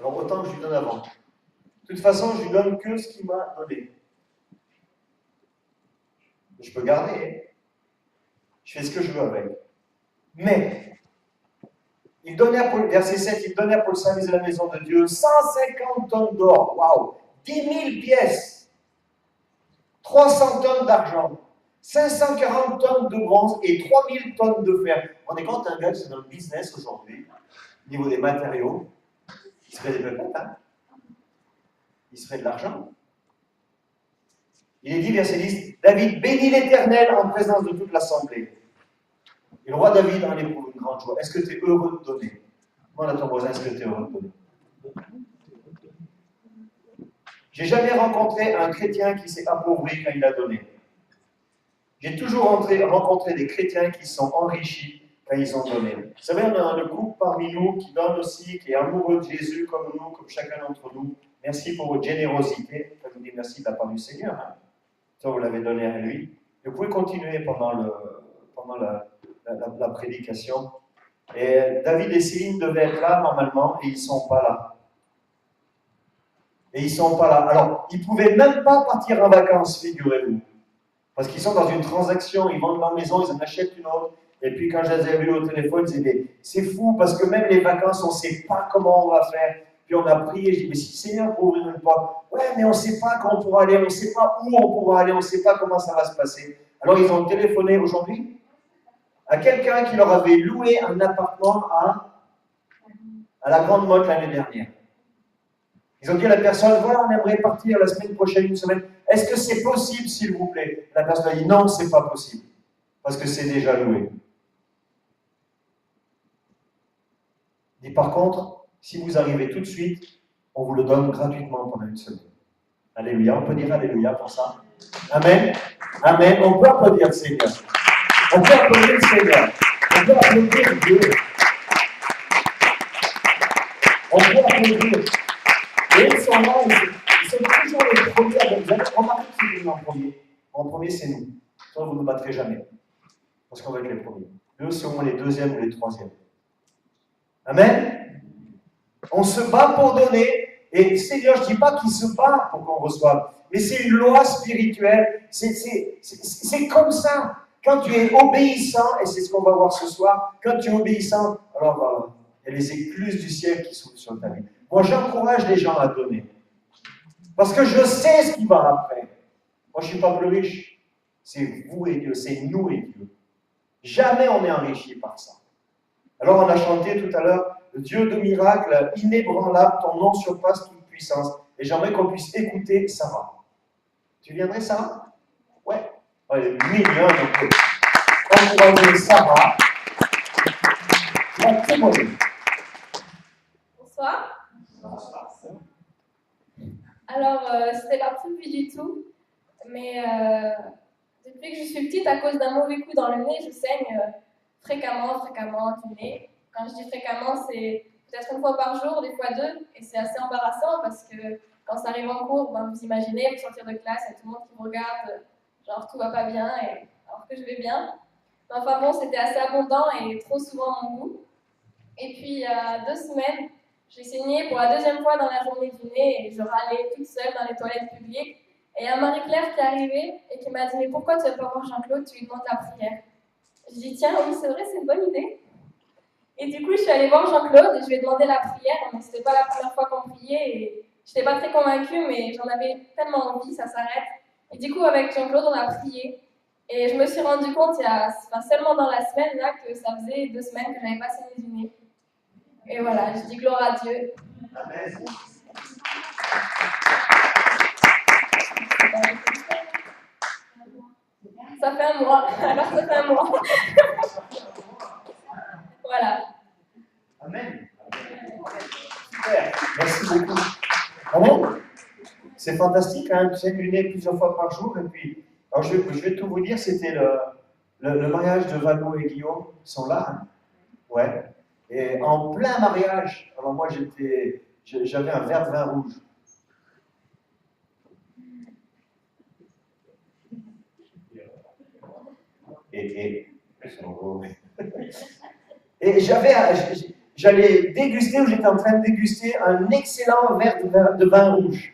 Alors autant que je lui donne avant. De toute façon, je lui donne que ce qu'il m'a donné. Je peux garder. Hein. Je fais ce que je veux avec. Mais, il donnait à Paul, verset 7, il donnait pour le service de la maison de Dieu 150 tonnes d'or. Waouh! 10 000 pièces. 300 tonnes d'argent. 540 tonnes de bronze et 3000 tonnes de fer. On est compte, un gars qui est dans le business aujourd'hui, au niveau des matériaux, il se fait des pépettes, hein? Il se fait de l'argent. Il est dit, verset 10, David bénit l'Éternel en présence de toute l'assemblée. Et le roi David en éprouve une grande joie. Est-ce que tu es heureux de donner? Demande à ton voisin, est-ce que tu es heureux de donner? J'ai jamais rencontré un chrétien qui s'est appauvri quand il a donné. J'ai toujours rencontré des chrétiens qui sont enrichis quand ils ont donné. Vous savez, on a un couple parmi nous qui donne aussi, qui est amoureux de Jésus comme nous, comme chacun d'entre nous. Merci pour votre générosité. Je vous dis merci de la part du Seigneur. Hein. Ça, vous l'avez donné à lui. Et vous pouvez continuer pendant la prédication. Et David et Céline devaient être là normalement et ils ne sont pas là. Et ils ne sont pas là. Alors, ils ne pouvaient même pas partir en vacances, figurez-vous. Parce qu'ils sont dans une transaction, ils vendent leur maison, ils en achètent une autre. Et puis quand je les ai vus au téléphone, ils disaient, c'est fou parce que même les vacances, on ne sait pas comment on va faire. Puis on a prié, je dis, mais si Seigneur pour ouvrir une porte, ouais, mais on ne sait pas quand on pourra aller, on ne sait pas où on pourra aller, on ne sait pas comment ça va se passer. Alors ils ont téléphoné aujourd'hui à quelqu'un qui leur avait loué un appartement à la Grande Motte l'année dernière. Ils ont dit à la personne, voilà, on aimerait partir la semaine prochaine, une semaine. Est-ce que c'est possible, s'il vous plaît? La personne a dit, non, c'est pas possible. Parce que c'est déjà loué. Il dit, par contre, si vous arrivez tout de suite, on vous le donne gratuitement pendant une semaine. Alléluia. On peut dire Alléluia pour ça. Amen. Amen. On peut applaudir le Seigneur. On peut applaudir le Seigneur. On peut applaudir Dieu. On peut applaudir. Et ils sont là, ils sont toujours les premiers à donner. Remarquez qui est venu en premier. En premier, c'est nous. Sinon, vous ne nous battrez jamais. Parce qu'on va être les premiers. Eux, c'est au moins les deuxièmes ou les troisièmes. Amen. On se bat pour donner. Et Seigneur, je ne dis pas qu'il se bat pour qu'on reçoive. Mais c'est une loi spirituelle. C'est comme ça. Quand tu es obéissant, et c'est ce qu'on va voir ce soir, quand tu es obéissant, alors il y a les écluses du ciel qui s'ouvrent sur ta vie. Moi, j'encourage les gens à donner. Parce que je sais ce qui va après. Moi, je ne suis pas plus riche. C'est vous et Dieu, c'est nous et Dieu. Jamais on est enrichi par ça. Alors, on a chanté tout à l'heure, Dieu de miracle, inébranlable, ton nom surpasse toute puissance. Et j'aimerais qu'on puisse écouter Sarah. Tu viendrais, Sarah? Ouais. Oh, elle est mignonne. Donc, encourager Sarah. Ouais, c'est bon. Bonsoir. Alors, c'était pas prévu du tout, mais depuis que je suis petite, à cause d'un mauvais coup dans le nez, je saigne fréquemment du nez. Quand je dis fréquemment, c'est peut-être une fois par jour, des fois deux, et c'est assez embarrassant parce que quand ça arrive en cours, ben, vous imaginez, vous sortir de classe, il y a tout le monde qui vous regarde, genre tout va pas bien, alors que je vais bien. Mais enfin bon, c'était assez abondant et trop souvent à mon goût. Et puis, il y a 2 semaines, j'ai saigné pour la deuxième fois dans la journée du nez et je râlais toute seule dans les toilettes publiques. Et il y a Marie-Claire qui est arrivée et qui m'a dit « Mais pourquoi tu ne vas pas voir Jean-Claude, tu lui demandes la prière ?» Je dis « Tiens, oui, c'est vrai, c'est une bonne idée. » Et du coup, je suis allée voir Jean-Claude et je lui ai demandé la prière. Mais ce n'était pas la première fois qu'on priait et je n'étais pas très convaincue, mais j'en avais tellement envie, ça s'arrête. Et du coup, avec Jean-Claude, on a prié. Et je me suis rendu compte, seulement dans la semaine, là, que ça faisait 2 semaines que je n'avais pas saigné du nez. Et voilà, je dis gloire à Dieu. Amen. Ça fait un mois. Alors ça fait un mois. Voilà. Amen. Super. Merci beaucoup. Amen. C'est fantastique, hein, saigner plusieurs fois par jour. Et puis, alors je vais tout vous dire, c'était le mariage de Valo et Guillaume. Ils sont là. Hein. Ouais. Et en plein mariage, alors moi j'avais un verre de vin rouge. Et j'allais déguster, ou j'étais en train de déguster un excellent verre de vin rouge.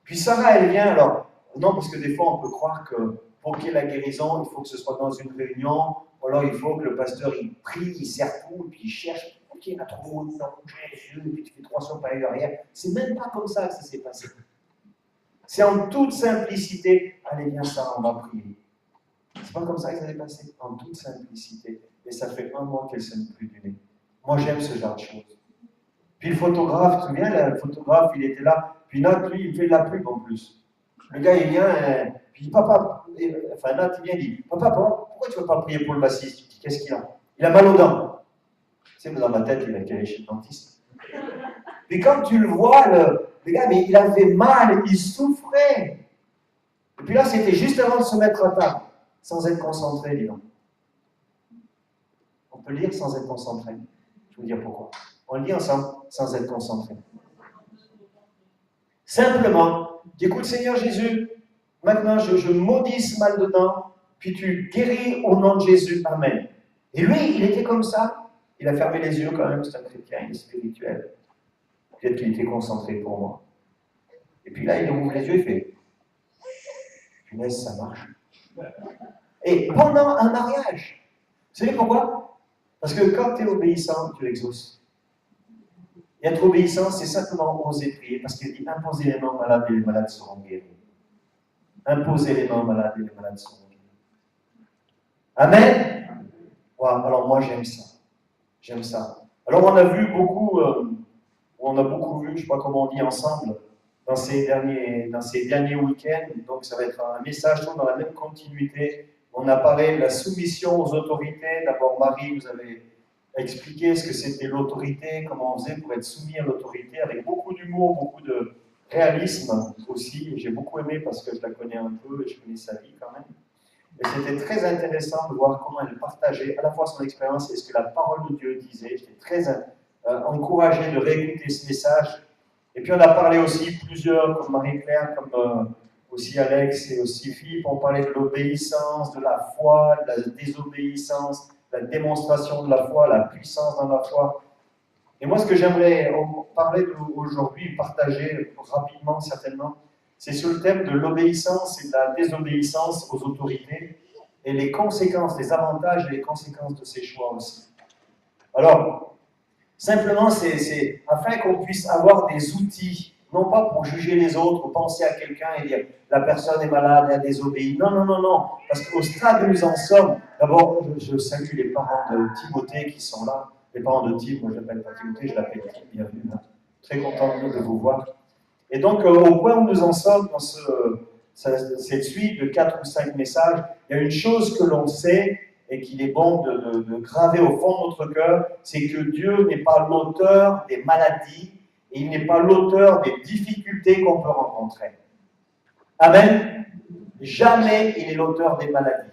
Puis Sarah, elle vient, alors, non, parce que des fois, on peut croire que pour qu'il y ait la guérison, il faut que ce soit dans une réunion, ou alors il faut que le pasteur, il prie, il serre tout, et puis il cherche, ok, il a trop haut, Jésus, et puis tu fais 300 pas derrière. C'est même pas comme ça que ça s'est passé. C'est en toute simplicité, allez, viens ça, on va prier. C'est pas comme ça que ça s'est passé, en toute simplicité. Et ça fait 1 mois qu'elle ne saigne plus du nez. Moi, j'aime ce genre de choses. Puis le photographe, tu te souviens, le photographe, il était là. Puis Nat, lui, il fait de la pub en plus. Le gars, il vient, puis il dit, papa, enfin Nat, il vient, il dit, papa, pourquoi tu ne veux pas prier pour le bassiste? Je dis, qu'est-ce qu'il a? Il a mal aux dents. Tu sais, dans ma tête, il a qu'à aller chez le dentiste. Mais quand tu le vois, le gars, mais il avait mal, il souffrait. Et puis là, c'était juste avant de se mettre à table, sans être concentré, dis donc. On peut lire sans être concentré. Je vais vous dire pourquoi. On lit ensemble sans être concentré. Simplement, écoute Seigneur Jésus, maintenant je maudis ce mal dedans, puis tu guéris au nom de Jésus, amen. Et lui, il était comme ça. Il a fermé les yeux quand même, c'est un chrétien, il est spirituel. Peut-être qu'il était concentré pour moi. Et puis là, il ouvre les yeux et fait, punaise, ça marche. Et pendant un mariage, vous savez pourquoi? Parce que quand tu es obéissant, tu exauces. Et être obéissant, c'est simplement oser prier, parce qu'il dit imposez les mains aux malades et les malades seront guéris. Imposez les mains aux malades et les malades seront guéris. Amen. Ouais, alors moi j'aime ça. J'aime ça. Alors on a vu beaucoup, on a beaucoup vu, je ne sais pas comment on dit ensemble, dans ces derniers week-ends. Donc ça va être un message dans la même continuité. On a parlé de la soumission aux autorités. D'abord Marie, vous avez expliqué ce que c'était l'autorité, comment on faisait pour être soumis à l'autorité, avec beaucoup d'humour, beaucoup de réalisme aussi. J'ai beaucoup aimé parce que je la connais un peu et je connais sa vie quand même. Et c'était très intéressant de voir comment elle partageait à la fois son expérience et ce que la parole de Dieu disait. J'étais très encouragé de réécouter ce message. Et puis on a parlé aussi plusieurs, comme Marie-Claire, comme aussi Alex et aussi Philippe, on parlait de l'obéissance, de la foi, de la désobéissance, la démonstration de la foi, la puissance dans la foi. Et moi, ce que j'aimerais parler aujourd'hui, partager rapidement certainement, c'est sur le thème de l'obéissance et de la désobéissance aux autorités et les conséquences, les avantages et les conséquences de ces choix aussi. Alors, simplement, c'est afin qu'on puisse avoir des outils, non pas pour juger les autres ou penser à quelqu'un et dire la personne est malade, elle a désobéi. Non, non, non, non. Parce qu'au stade où nous en sommes, d'abord, je salue les parents de Timothée qui sont là. Les parents de Tim, moi je l'appelle pas Timothée, je l'appelle Tim, bienvenue. Hein. Très content de vous voir. Et donc, au point où nous en sommes dans cette suite de 4 ou 5 messages, il y a une chose que l'on sait et qu'il est bon de graver au fond de notre cœur, c'est que Dieu n'est pas l'auteur des maladies et il n'est pas l'auteur des difficultés qu'on peut rencontrer. Amen. Jamais il est l'auteur des maladies.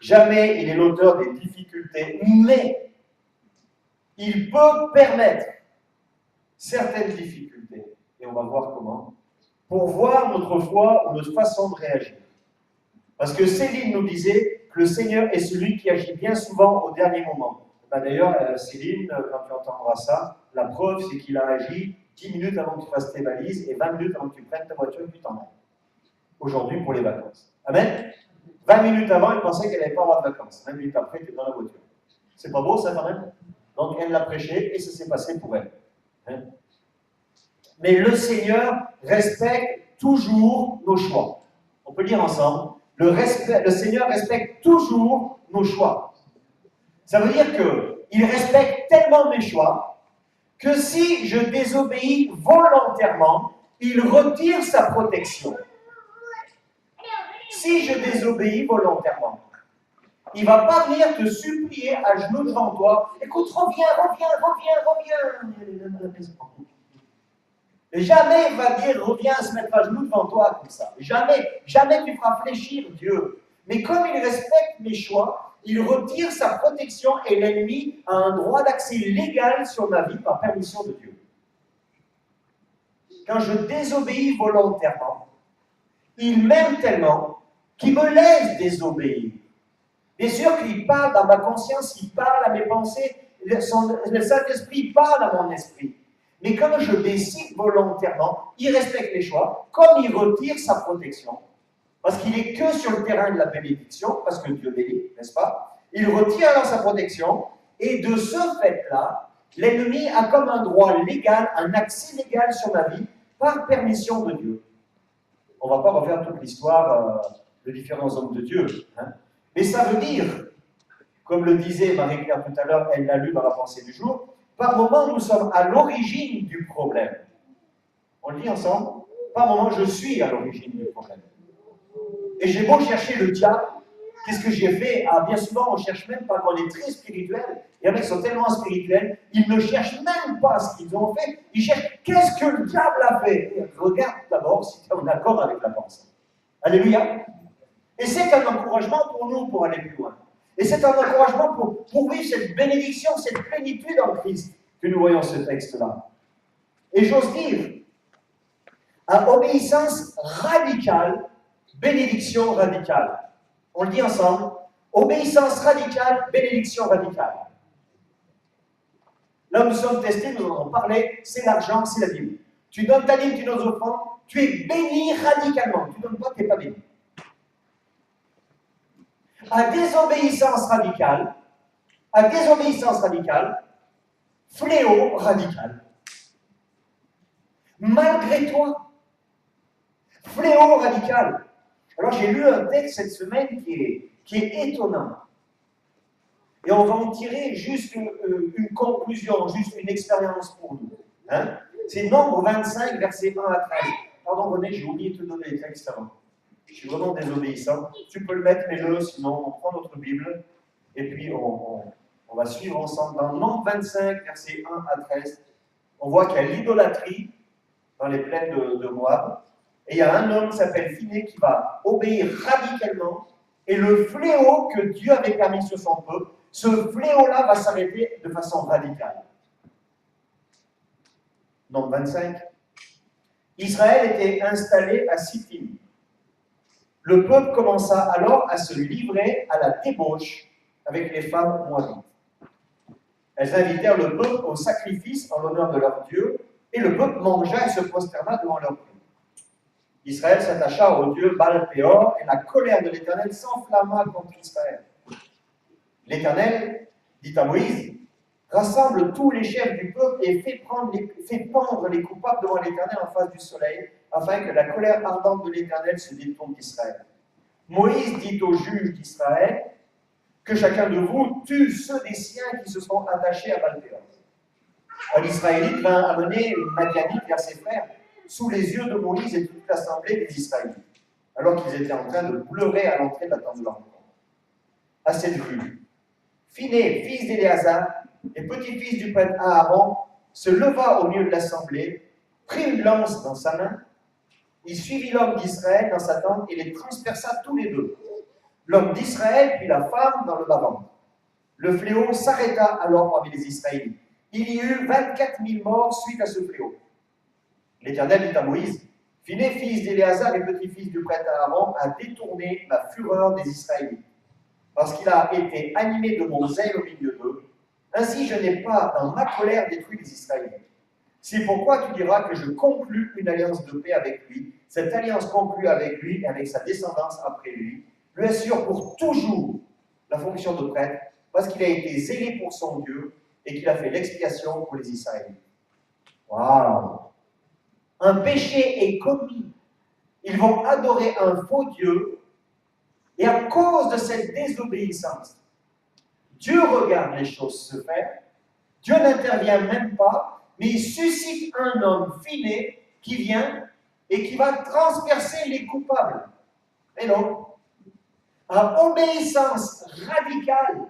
Jamais il est l'auteur des difficultés. Mais il peut permettre certaines difficultés. Et on va voir comment. Pour voir notre foi ou notre façon de réagir. Parce que Céline nous disait que le Seigneur est celui qui agit bien souvent au dernier moment. Ben d'ailleurs, Céline, quand tu entendras ça, la preuve, c'est qu'il a agi 10 minutes avant que tu fasses tes valises et 20 minutes avant que tu prennes ta voiture et que tu t'en ailles. Aujourd'hui, pour les vacances. Amen. 20 minutes avant, il pensait qu'elle n'allait pas avoir de vacances. 20 minutes après, tu es dans la voiture. C'est pas beau, ça, quand même? Donc, elle l'a prêché et ça s'est passé pour elle. Hein? Mais le Seigneur respecte toujours nos choix. On peut dire ensemble, le Seigneur respecte toujours nos choix. Ça veut dire qu'il respecte tellement mes choix que si je désobéis volontairement, il retire sa protection. Si je désobéis volontairement, il ne va pas venir te supplier à genoux devant toi. Écoute, reviens. Et jamais il va dire, reviens se mettre à genoux devant toi comme ça. Jamais tu feras fléchir Dieu. Mais comme il respecte mes choix, il retire sa protection et l'ennemi a un droit d'accès légal sur ma vie par permission de Dieu. Quand je désobéis volontairement, il m'aime tellement qu'il me laisse désobéir. Bien sûr qu'il parle dans ma conscience, il parle à mes pensées. le Saint-Esprit parle à mon esprit. Mais quand je décide volontairement, il respecte les choix, comme il retire sa protection, parce qu'il n'est que sur le terrain de la bénédiction, parce que Dieu bénit, n'est-ce pas? Il retire alors sa protection, et de ce fait-là, l'ennemi a comme un droit légal, un accès légal sur ma vie, par permission de Dieu. On ne va pas refaire toute l'histoire de différents hommes de Dieu. Hein. Mais ça veut dire, comme le disait Marie-Claire tout à l'heure, elle l'a lu dans la pensée du jour, par moment nous sommes à l'origine du problème. On le dit ensemble? Par moment je suis à l'origine du problème. Et j'ai beau chercher le diable, qu'est-ce que j'ai fait? Ah, bien souvent on ne cherche même pas, quand on est très spirituel, il y en a qui sont tellement spirituels, ils ne cherchent même pas ce qu'ils ont fait, ils cherchent qu'est-ce que le diable a fait. Et regarde d'abord si tu es en accord avec la pensée. Alléluia. Et c'est un encouragement pour nous pour aller plus loin. Et c'est un encouragement pour vivre cette bénédiction, cette plénitude en Christ que nous voyons ce texte-là. Et j'ose dire, à obéissance radicale, bénédiction radicale. On le dit ensemble, obéissance radicale, bénédiction radicale. Là où nous sommes testés, nous en avons parlé, c'est l'argent, c'est la Bible. Tu donnes ta dîme, tu donnes aux offrandes, tu es béni radicalement. Tu ne donnes pas, tu n'es pas béni. À désobéissance radicale, fléau radical. Malgré toi, fléau radical. Alors j'ai lu un texte cette semaine qui est étonnant. Et on va en tirer juste une conclusion, juste une expérience pour nous. Hein? C'est Nombre 25, versets 1 à 13. Pardon René, j'ai oublié de te donner les textes avant. Je suis vraiment désobéissant. Tu peux le mettre, mets-le, sinon on prend notre Bible et puis on va suivre ensemble. Dans Nombre 25, versets 1 à 13, on voit qu'il y a l'idolâtrie dans les plaines de Moab. Et il y a un homme qui s'appelle Phiné qui va obéir radicalement. Et le fléau que Dieu avait permis sur son peuple, ce fléau-là va s'arrêter de façon radicale. Nombre 25. Israël était installé à Sittim. Le peuple commença alors à se livrer à la débauche avec les femmes moabites. Elles invitèrent le peuple au sacrifice en l'honneur de leur Dieu, et le peuple mangea et se prosterna devant leur Dieu. Israël s'attacha au Dieu Baal-Péor, et la colère de l'Éternel s'enflamma contre Israël. L'Éternel dit à Moïse, rassemble tous les chefs du peuple et fais pendre les coupables devant l'Éternel en face du soleil, afin que la colère ardente de l'Éternel se détourne d'Israël. Moïse dit aux juges d'Israël, que chacun de vous tue ceux des siens qui se sont attachés à Baal-Péor. Un Israélite vint amener une Madianite vers ses frères, sous les yeux de Moïse et toute l'assemblée des Israélites, alors qu'ils étaient en train de pleurer à l'entrée de la tente de la rencontre. À cette vue, Phiné, fils d'Éléazar, et petit-fils du prêtre Aaron, se leva au milieu de l'assemblée, prit une lance dans sa main, il suivit l'homme d'Israël dans sa tente et les transperça tous les deux. L'homme d'Israël puis la femme dans le bas-ventre. Le fléau s'arrêta alors parmi les Israélites. Il y eut 24 000 morts suite à ce fléau. L'Éternel dit à Moïse, Phiné, fils d'Éléazar et petit-fils du prêtre Aaron, a détourné la fureur des Israélites, parce qu'il a été animé de mon zèle au milieu d'eux. Ainsi, je n'ai pas, dans ma colère, détruit les Israélites. C'est pourquoi tu diras que je conclus une alliance de paix avec lui. Cette alliance conclue avec lui et avec sa descendance après lui assure pour toujours la fonction de prêtre, parce qu'il a été zélé pour son Dieu et qu'il a fait l'expiation pour les Israélites. Waouh! Un péché est commis. Ils vont adorer un faux Dieu, et à cause de cette désobéissance, Dieu regarde les choses se faire, Dieu n'intervient même pas, mais il suscite un homme Phiné qui vient et qui va transpercer les coupables. Mais non. À obéissance radicale,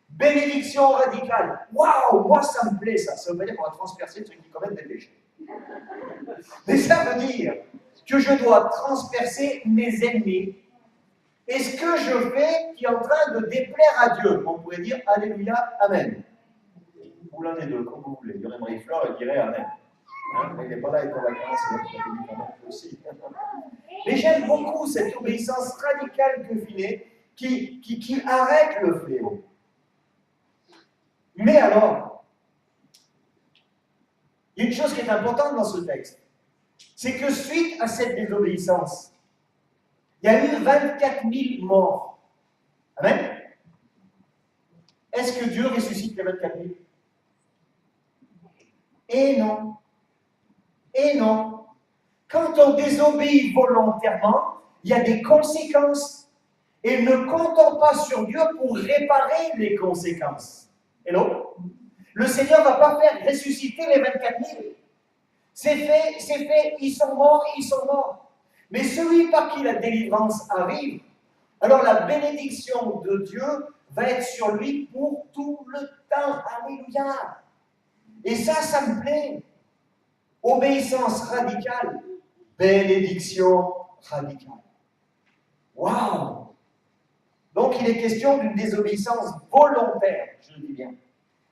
bénédiction radicale. Waouh, moi ça me plaît ça. Ça veut dire qu'on va transpercer ceux qui commettent des péchés. Mais ça veut dire que je dois transpercer mes ennemis. Et ce que je fais qui est en train de déplaire à Dieu, on pourrait dire Alléluia, Amen. Ou l'un des deux, comme vous voulez. Il y aurait Marie-Fleur et dirait Amen. Hein, mais il n'est pas là, il est en vacances, il a dit Amen aussi. Mais j'aime beaucoup cette obéissance radicale que Phiné qui arrête le fléau. Mais alors, il y a une chose qui est importante dans ce texte, c'est que suite à cette désobéissance, il y a eu 24 000 morts. Amen? Est-ce que Dieu ressuscite les 24 000? Et non. Et non. Quand on désobéit volontairement, il y a des conséquences. Et ne comptons pas sur Dieu pour réparer les conséquences. Hello? Le Seigneur ne va pas faire ressusciter les 24 000. C'est fait, ils sont morts. Mais celui par qui la délivrance arrive, alors la bénédiction de Dieu va être sur lui pour tout le temps. Alléluia. Et ça me plaît. Obéissance radicale, bénédiction radicale. Waouh! Donc il est question d'une désobéissance volontaire, je le dis bien.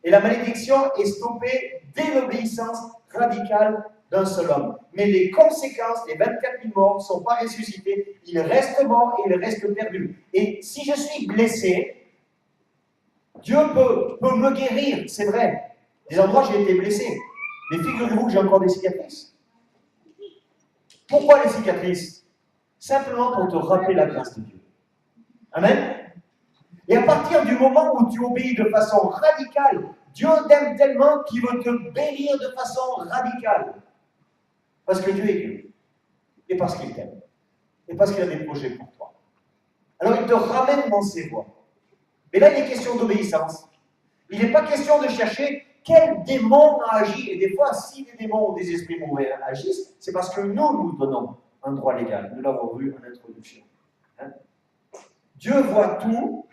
Et la malédiction est stoppée dès l'obéissance radicale d'un seul homme. Mais les conséquences, les 24 000 morts, ne sont pas ressuscités. Ils restent morts et ils restent perdus. Et si je suis blessé, Dieu peut me guérir, c'est vrai. Des endroits, j'ai été blessé. Mais figurez-vous que j'ai encore des cicatrices. Pourquoi les cicatrices? Simplement pour te rappeler la grâce de Dieu. Amen. Et à partir du moment où tu obéis de façon radicale, Dieu t'aime tellement qu'il veut te bénir de façon radicale. Parce que Dieu est Dieu. Et parce qu'il t'aime. Et parce qu'il a des projets pour toi. Alors il te ramène dans ses voies. Mais là, il est question d'obéissance. Il n'est pas question de chercher quel démon a agi. Et des fois, si des démons ou des esprits mauvais agissent, c'est parce que nous donnons un droit légal. Nous l'avons vu en introduction. Hein? Dieu voit tout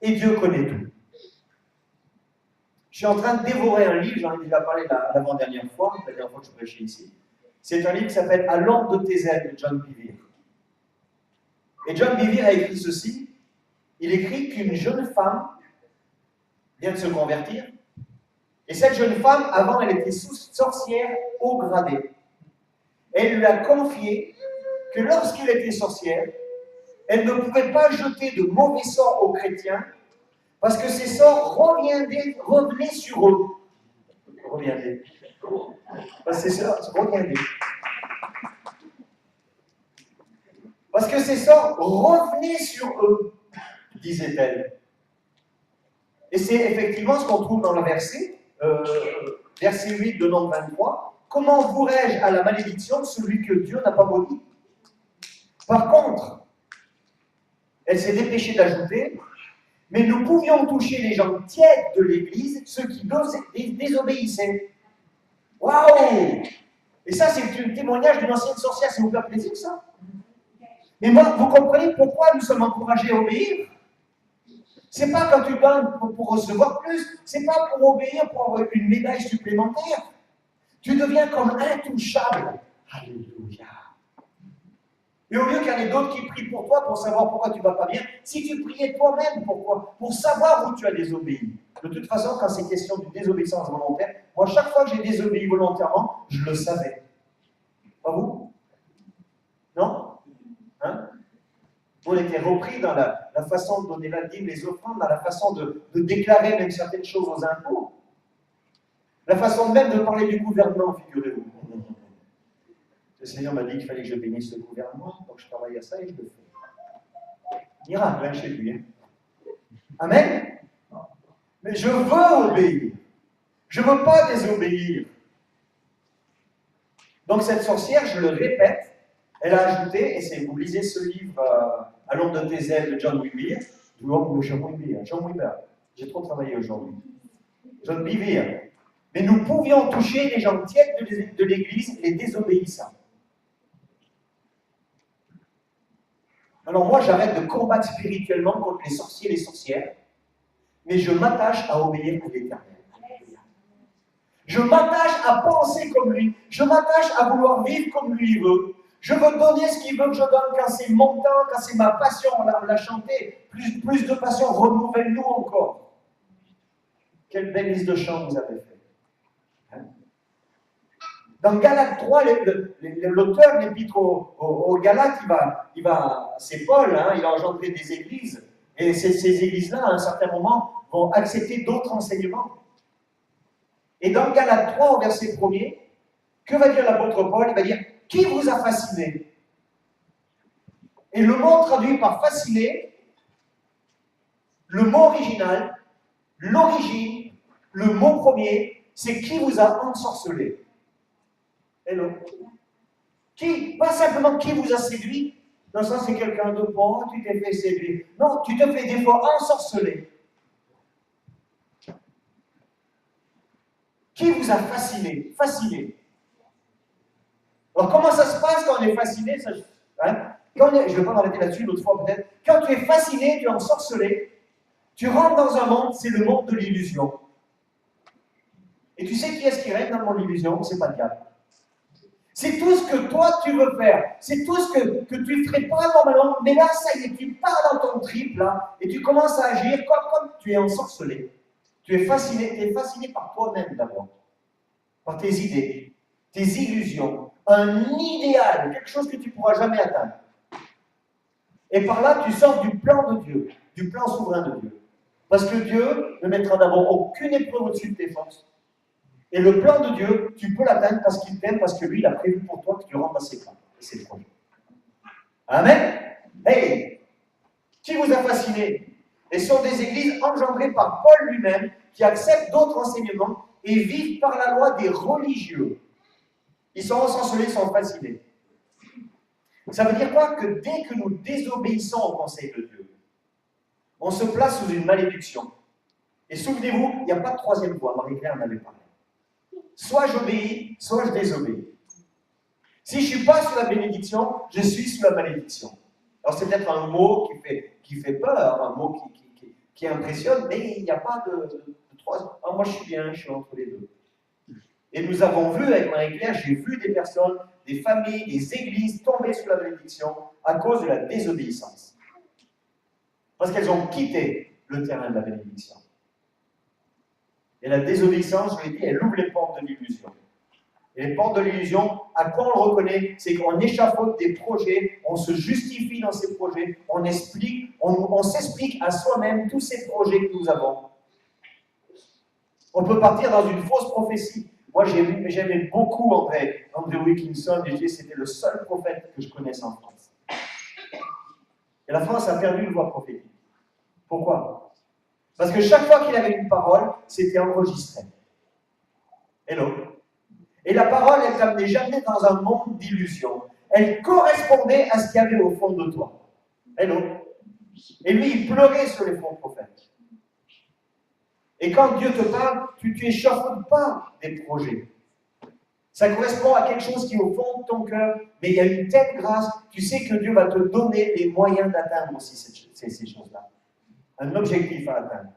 et Dieu connaît tout. Je suis en train de dévorer un livre, j'en ai déjà parlé l'avant-dernière fois, la dernière fois que je prêchais ici. C'est un livre qui s'appelle À l'ombre de tes ailes de John Bevere. Et John Bevere a écrit ceci. Il écrit qu'une jeune femme vient de se convertir. Et cette jeune femme, avant, elle était sorcière haut gradée. Elle lui a confié que lorsqu'elle était sorcière, elle ne pouvait pas jeter de mauvais sorts aux chrétiens parce que ces sorts revenaient sur eux. Reviendez. Parce que ces sorts reviendaient. Parce que ces sorts revenaient sur eux, disait-elle. Et c'est effectivement ce qu'on trouve dans le verset 8 de Nombre 23. Comment vouerai-je à la malédiction celui que Dieu n'a pas maudit? Par contre, elle s'est dépêchée d'ajouter, mais nous pouvions toucher les gens tièdes de l'Église, ceux qui désobéissaient. Waouh! Et ça, c'est un témoignage d'une ancienne sorcière, ça vous fait plaisir, ça? Mais moi, vous comprenez pourquoi nous sommes encouragés à obéir? C'est pas quand tu donnes pour recevoir plus, c'est pas pour obéir, pour avoir une médaille supplémentaire. Tu deviens comme intouchable. Alléluia. Et au lieu qu'il y en ait d'autres qui prient pour toi pour savoir pourquoi tu ne vas pas bien, si tu priais toi-même, pourquoi? Pour savoir où tu as désobéi. De toute façon, quand c'est question d'une désobéissance volontaire, moi, chaque fois que j'ai désobéi volontairement, je le savais. Pas vous? Non? Hein? On était repris dans la façon de donner la dîme, les offrandes, dans la façon de déclarer même certaines choses aux impôts. La façon même de parler du gouvernement, figurez-vous. Le Seigneur m'a dit qu'il fallait que je bénisse le gouvernement, donc je travaille à ça et je le fais. Miracle, hein, chez lui. Hein. Amen? Mais je veux obéir. Je ne veux pas désobéir. Donc cette sorcière, je le répète, elle a ajouté, et vous lisez ce livre À l'ombre de tes ailes de John Bevere, John Bevere. J'ai trop travaillé aujourd'hui. John Bevere. Mais nous pouvions toucher les gens tièdes de l'Église, les désobéissants. Alors moi, j'arrête de combattre spirituellement contre les sorciers et les sorcières, mais je m'attache à obéir à l'Éternel. Je m'attache à penser comme lui. Je m'attache à vouloir vivre comme lui veut. Je veux donner ce qu'il veut que je donne quand c'est mon temps, quand c'est ma passion. On l'a chanté. Plus de passion, renouvelle-nous encore. Quelle belle liste de chants vous avez fait. Hein? Dans Galates 3, l'auteur de l'épître aux Galates, c'est Paul, hein, il a engendré des églises Et ces églises-là, à un certain moment, vont accepter d'autres enseignements. Et dans Galates 3, au verset 1er, que va dire l'apôtre Paul? Il va dire, qui vous a fasciné? Et le mot traduit par fasciné, le mot original, l'origine, le mot premier, c'est qui vous a ensorcelé. Hello. Qui? Pas simplement qui vous a séduit. Non, ça c'est quelqu'un de bon, tu t'es fait séduire. Non, tu te fais des fois ensorceler. Qui vous a fasciné? Fasciné. Alors comment ça se passe quand on est fasciné ça, hein? Je ne vais pas m'arrêter là-dessus une autre fois peut-être. Quand tu es fasciné, tu es ensorcelé, tu rentres dans un monde, c'est le monde de l'illusion. Et tu sais qui est-ce qui règne dans le monde de l'illusion? C'est pas le diable. C'est tout ce que toi tu veux faire. C'est tout ce que tu ne ferais pas normalement. Mais là, ça y est, tu pars dans ton trip là, et tu commences à agir comme tu es ensorcelé. Tu es fasciné par toi-même d'abord. Par tes idées, tes illusions, un idéal, quelque chose que tu ne pourras jamais atteindre. Et par là, tu sors du plan de Dieu, du plan souverain de Dieu. Parce que Dieu ne mettra d'abord aucune épreuve au-dessus de tes forces. Et le plan de Dieu, tu peux l'atteindre parce qu'il t'aime, parce que lui, il a prévu pour toi que tu rentres dans ses plans et ses projets. Amen. Hey, qui vous a fasciné? Et ce sont des églises engendrées par Paul lui-même qui acceptent d'autres enseignements et vivent par la loi des religieux. Ils sont ensorcelés, ils sont fascinés. Ça veut dire quoi? Que dès que nous désobéissons au conseil de Dieu, on se place sous une malédiction. Et souvenez-vous, il n'y a pas de troisième voie. Marie-Claire en avait parlé. Soit j'obéis, soit je désobéis. Si je ne suis pas sous la bénédiction, je suis sous la malédiction. Alors c'est peut-être un mot qui fait peur, un mot qui impressionne, mais il n'y a pas de troisième. Ah, moi je suis bien, je suis entre les deux. Et nous avons vu avec Marie-Claire, j'ai vu des personnes, des familles, des églises tomber sous la bénédiction à cause de la désobéissance. Parce qu'elles ont quitté le terrain de la bénédiction. Et la désobéissance, je l'ai dit, elle ouvre les portes de l'illusion. Et les portes de l'illusion, à quoi on le reconnaît? C'est qu'on échafaude des projets, on se justifie dans ces projets, on explique, on s'explique à soi-même tous ces projets que nous avons. On peut partir dans une fausse prophétie. Moi, j'aimais beaucoup André Wilkinson, et c'était le seul prophète que je connaisse en France. Et la France a perdu une voix prophétique. Pourquoi? Parce que chaque fois qu'il avait une parole, c'était enregistré. Hello. Et la parole, elle ne t'amenait jamais dans un monde d'illusions. Elle correspondait à ce qu'il y avait au fond de toi. Hello. Et lui, il pleurait sur les faux prophètes. Et quand Dieu te parle, tu n'échafaudes pas des projets. Ça correspond à quelque chose qui est au fond de ton cœur, mais il y a une telle grâce, tu sais que Dieu va te donner les moyens d'atteindre aussi ces choses-là. Un objectif à atteindre.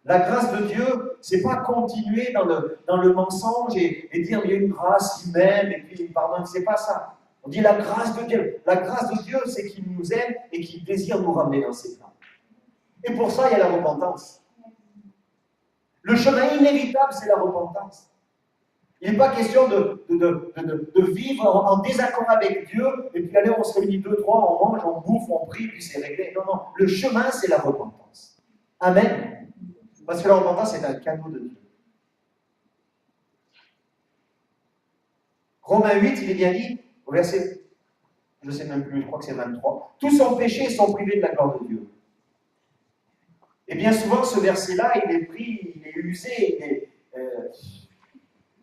La grâce de Dieu, c'est pas continuer dans le mensonge et dire il y a une grâce, il m'aime et puis il me pardonne. C'est pas ça. On dit la grâce de Dieu. La grâce de Dieu, c'est qu'il nous aime et qu'il désire nous ramener dans ses plans. Et pour ça, il y a la repentance. Le chemin inévitable, c'est la repentance. Il n'est pas question de vivre en désaccord avec Dieu et puis allez, on se réunit 2, 3, on mange, on bouffe, on prie, puis c'est réglé. Non, non. Le chemin, c'est la repentance. Amen. Parce que la repentance, c'est un cadeau de Dieu. Romains 8, il est bien dit, au verset, je ne sais même plus, je crois que c'est 23, tous ont péché et sont privés de la gloire de Dieu. Et bien souvent, ce verset-là, il est pris, il est usé, il est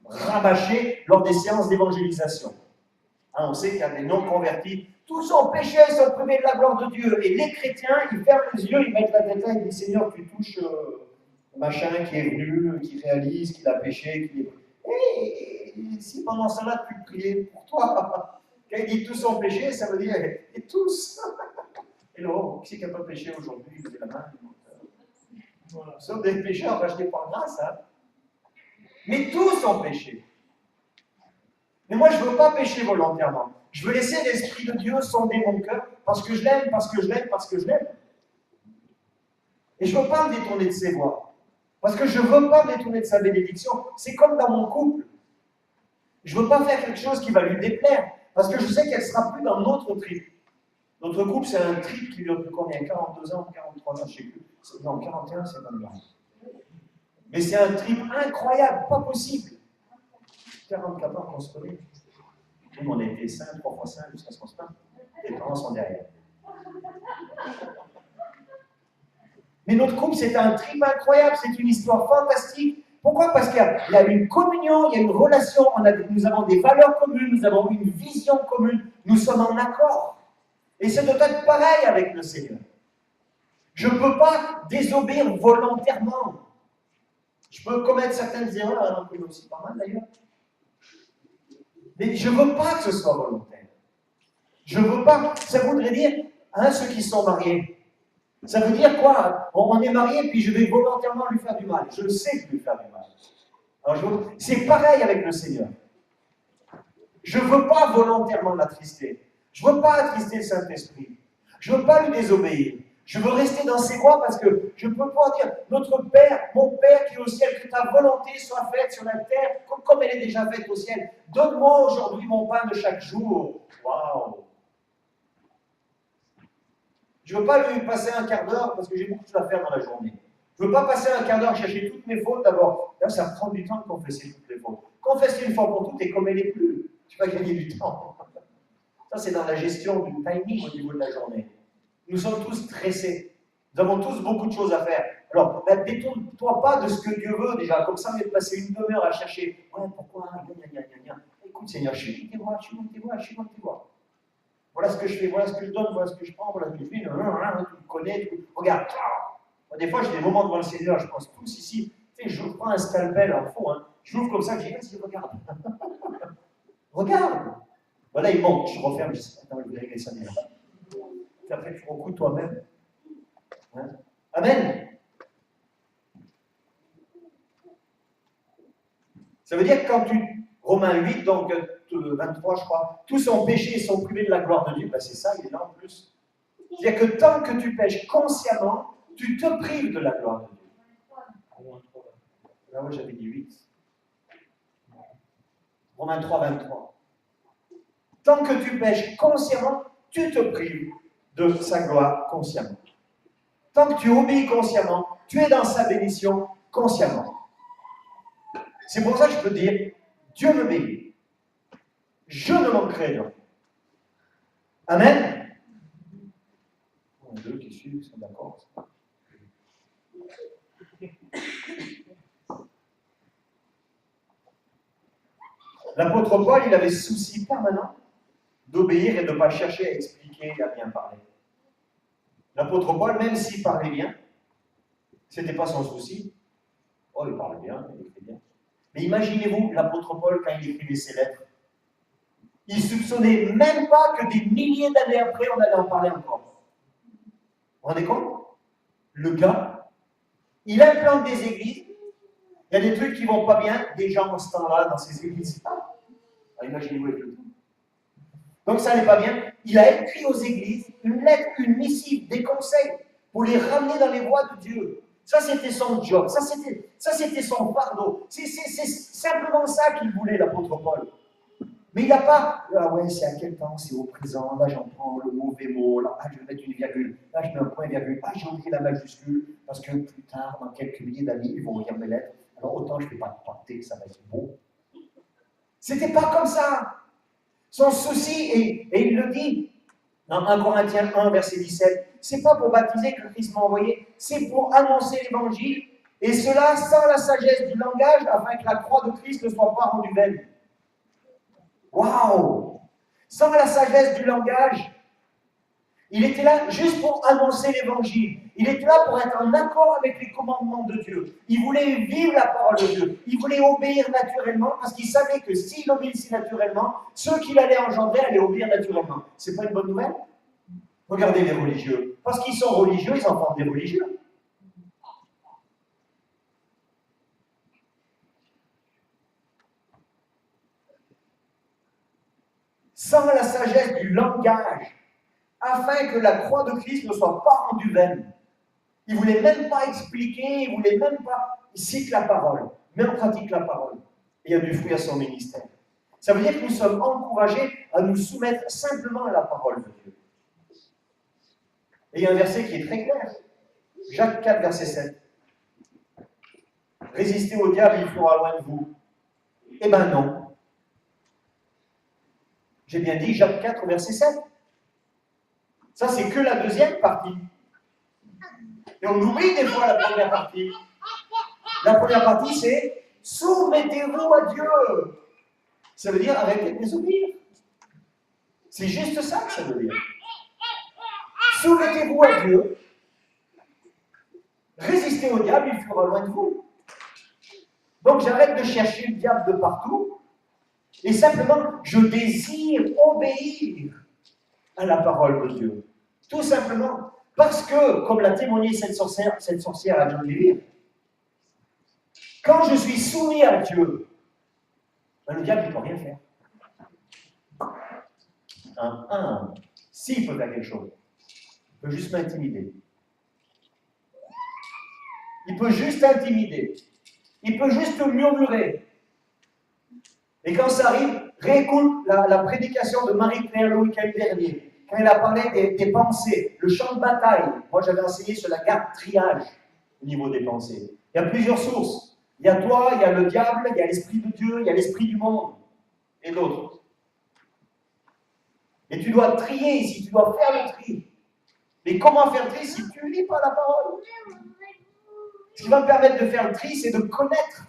rabâché lors des séances d'évangélisation. Hein, on sait qu'il y a des non-convertis. Tous ont péché, ils sont privés de la gloire de Dieu. Et les chrétiens, ils ferment les yeux, ils mettent la tête là, ils disent Seigneur, tu touches machin qui est venu, qui réalise qu'il a péché. Et si pendant cela, tu priais pour toi, quand il dit tous ont péché, ça veut dire et tous. Et là, qui c'est qui n'a pas péché aujourd'hui? Levez la main. Voilà. Sauf des pécheurs rachetés par grâce. Hein. Mais tous ont péché. Mais moi, je ne veux pas pécher volontairement. Je veux laisser l'Esprit de Dieu sonder mon cœur parce que je l'aime, parce que je l'aime, parce que je l'aime. Et je ne veux pas me détourner de ses voies. Parce que je ne veux pas me détourner de sa bénédiction. C'est comme dans mon couple. Je ne veux pas faire quelque chose qui va lui déplaire. Parce que je sais qu'elle ne sera plus dans notre trip. Notre couple, c'est un trip qui dure depuis combien? 42 ans, 43 ans, je ne sais plus. Non, 41, c'est pas grave. Mais c'est un trip incroyable, pas possible. 44 ans qu'on se connaît. Nous, on a été 5, 3 fois 5 jusqu'à ce qu'on se passe. Les parents sont derrière. Mais notre couple, c'est un trip incroyable, c'est une histoire fantastique. Pourquoi? Parce qu'il y a une communion, il y a une relation, nous avons des valeurs communes, nous avons une vision commune, nous sommes en accord. Et ça doit être pareil avec le Seigneur. Je ne peux pas désobéir volontairement. Je peux commettre certaines erreurs, alors que aussi pas mal d'ailleurs. Mais je ne veux pas que ce soit volontaire. Je ne veux pas. Ça voudrait dire, ceux qui sont mariés, ça veut dire quoi? On est marié, puis je vais volontairement lui faire du mal. Je sais que lui faire du mal. Alors c'est pareil avec le Seigneur. Je ne veux pas volontairement l'attrister. Je ne veux pas attrister le Saint-Esprit. Je ne veux pas lui désobéir. Je veux rester dans ses voies parce que je ne peux pas dire, notre Père, mon Père qui est au ciel, que ta volonté soit faite sur la terre comme elle est déjà faite au ciel. Donne-moi aujourd'hui mon pain de chaque jour. Waouh! Je ne veux pas lui passer un quart d'heure parce que j'ai beaucoup de choses à faire dans la journée. Je ne veux pas passer un quart d'heure à chercher toutes mes fautes d'abord. Là, ça prend du temps de confesser toutes les fautes. Confesse une fois pour toutes et commets-les plus. Tu vas gagner du temps. Ça, c'est dans la gestion du timing au niveau de la journée. Nous sommes tous stressés. Nous avons tous beaucoup de choses à faire. Alors, détourne-toi pas de ce que Dieu veut déjà. Comme ça, on va passer une demi-heure à chercher. Ouais, pourquoi? Écoute, Seigneur, je suis dans tes voies, je suis dans tes voies, je suis dans tes voies. Voilà ce que je fais, voilà ce que je donne, voilà ce que je prends, voilà ce que je fais. Tu me connais, regarde. Des fois, j'ai des moments devant le Seigneur, je pense tous ici. Tu sais, je prends un scalpel en faux, je l'ouvre comme ça, je dis, vas-y, regarde. Regarde. Voilà, il monte, je referme, je dis, attends, je vais régler ça déjà. Puis après, tu recoutes toi-même. Amen. Ça veut dire que quand Romains 8, donc 23, je crois, tous ont péché et sont privés de la gloire de Dieu. Ben c'est ça, il est là en plus. C'est-à-dire que tant que tu pêches consciemment, tu te prives de la gloire de Dieu. Là, moi, j'avais dit 8. Romains 3, 23. Tant que tu pêches consciemment, tu te prives de sa gloire consciemment. Tant que tu obéis consciemment, tu es dans sa bénédiction consciemment. C'est pour ça que je peux dire, Dieu me bénit. Je ne manquerai de rien. Amen. Il y en a deux qui suivent, qui sont d'accord. L'apôtre Paul, il avait ce souci permanent d'obéir et de ne pas chercher à expliquer et à bien parler. L'apôtre Paul, même s'il parlait bien, ce n'était pas son souci. Oh, il parlait bien, il écrit bien. Mais imaginez-vous l'apôtre Paul quand il écrivait ses lettres. Il ne soupçonnait même pas que des milliers d'années après, on allait en parler encore. Vous vous rendez compte? Le gars, il implante des églises. Il y a des trucs qui ne vont pas bien, des gens en ce temps-là dans ces églises. Imaginez-vous avec le tout. Donc ça n'allait pas bien. Il a écrit aux églises une lettre, une missive, des conseils pour les ramener dans les voies de Dieu. Ça, c'était son job. Ça, c'était son fardeau. C'est simplement ça qu'il voulait, l'apôtre Paul. Mais il n'a pas, ah ouais, c'est à quel temps, c'est au présent, là j'en prends le mauvais mot, là je vais mettre une virgule, là je mets un point virgule, j'ai oublié la majuscule, parce que plus tard, dans quelques milliers d'années, ils vont lire mes lettres, alors autant je ne fais pas de pâté, ça va être beau. C'était pas comme ça. Son souci, et il le dit dans 1 Corinthiens 1, verset 17, c'est pas pour baptiser que Christ m'a envoyé, c'est pour annoncer l'évangile, et cela sans la sagesse du langage, afin que la croix de Christ ne soit pas rendue vaine. Waouh! Sans la sagesse du langage, il était là juste pour annoncer l'évangile. Il était là pour être en accord avec les commandements de Dieu. Il voulait vivre la parole de Dieu. Il voulait obéir naturellement parce qu'il savait que s'il obéissait naturellement, ceux qu'il allait engendrer allaient obéir naturellement. C'est pas une bonne nouvelle? Regardez les religieux. Parce qu'ils sont religieux, ils en forment des religieux. Sans la sagesse du langage, afin que la croix de Christ ne soit pas rendue vaine. Il ne voulait même pas expliquer, il ne voulait même pas. Il cite la parole, mais on pratique la parole. Et il y a du fruit à son ministère. Ça veut dire que nous sommes encouragés à nous soumettre simplement à la parole de Dieu. Et il y a un verset qui est très clair. Jacques 4, verset 7. Résistez au diable, il fera loin de vous. Eh ben non. J'ai bien dit Jacques 4, verset 7. Ça, c'est que la deuxième partie. Et on oublie des fois la première partie. La première partie, c'est soumettez-vous à Dieu. Ça veut dire arrêtez de désobéir. C'est juste ça que ça veut dire. Soumettez-vous à Dieu. Résistez au diable, il fera loin de vous. Donc j'arrête de chercher le diable de partout. Et simplement, je désire obéir à la parole de Dieu. Tout simplement. Parce que, comme l'a témoigné cette sorcière à John Levy, quand je suis soumis à Dieu, le diable ne peut rien faire. S'il peut faire quelque chose, il peut juste m'intimider. Il peut juste intimider. Il peut juste murmurer. Et quand ça arrive, réécoute la prédication de Marie-Claire le week-end dernier, quand elle a parlé des pensées, le champ de bataille. Moi, j'avais enseigné sur la garde triage au niveau des pensées. Il y a plusieurs sources. Il y a toi, il y a le diable, il y a l'esprit de Dieu, il y a l'esprit du monde et d'autres. Et tu dois trier ici, tu dois faire le tri. Mais comment faire le tri si tu ne lis pas la parole? Ce qui va me permettre de faire le tri, c'est de connaître.